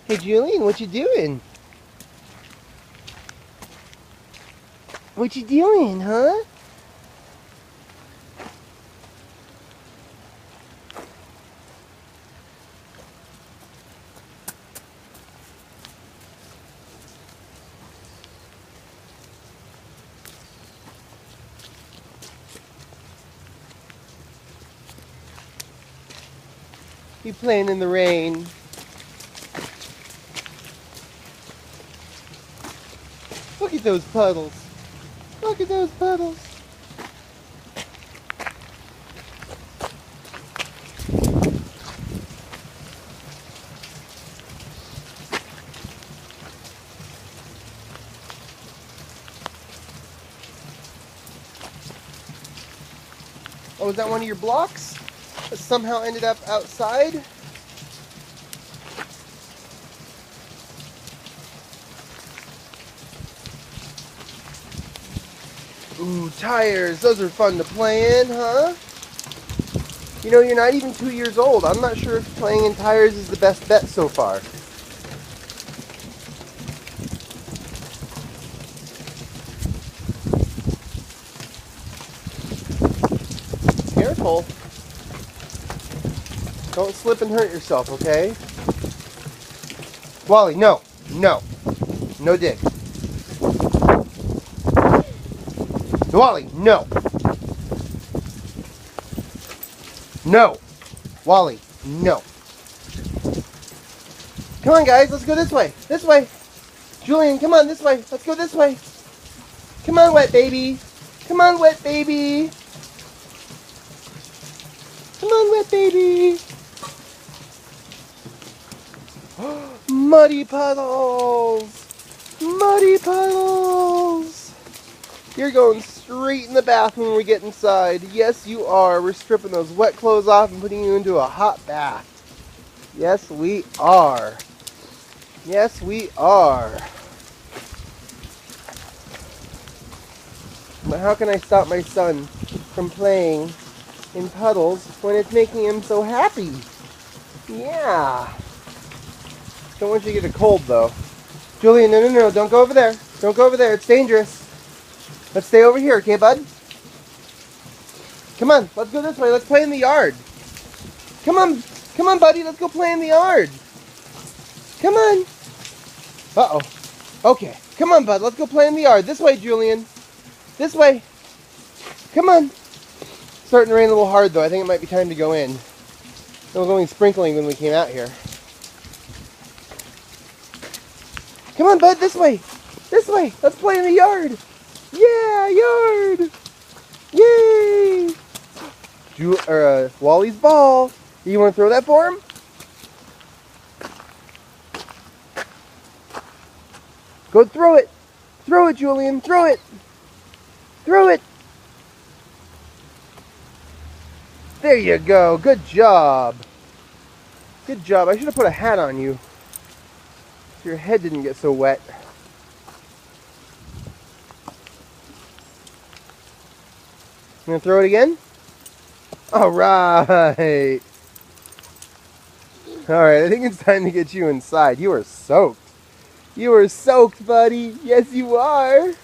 Hey Julian, what you doing? What you doing, huh? You playing in the rain. Look at those puddles. Look at those puddles. Oh, is that one of your blocks that somehow ended up outside? Ooh, tires. Those are fun to play in, huh? You know, you're not even 2 years old. I'm not sure if playing in tires is the best bet so far. Careful. Don't slip and hurt yourself, okay? Wally, no. No. No dig. Wally, no. No. Wally, no. Come on, guys. Let's go this way. This way. Julian, come on, this way. Let's go this way. Come on, wet baby. Come on, wet baby. Come on, wet baby. Muddy puddles. Muddy puddles. You're going straight in the bathroom when we get inside. Yes, you are. We're stripping those wet clothes off and putting you into a hot bath. Yes, we are. Yes, we are. But how can I stop my son from playing in puddles when it's making him so happy? Yeah. Don't want you to get a cold, though. Julian, no. Don't go over there. Don't go over there. It's dangerous. Let's stay over here, okay, bud? Come on. Let's go this way. Let's play in the yard. Come on. Come on, buddy. Let's go play in the yard. Come on. Uh-oh. Okay. Come on, bud. Let's go play in the yard. This way, Julian. This way. Come on. Starting to rain a little hard, though. I think it might be time to go in. It was only sprinkling when we came out here. Come on, bud. This way. This way. Let's play in the yard. Yeah, yard. Yay. Wally's ball. You want to throw that for him? Go throw it. Throw it, Julian. Throw it. Throw it. There you go. Good job. Good job. I should have put a hat on you so your head didn't get so wet. You gonna throw it again? All right. All right. I think it's time to get you inside. You are soaked. You are soaked, buddy. Yes, you are.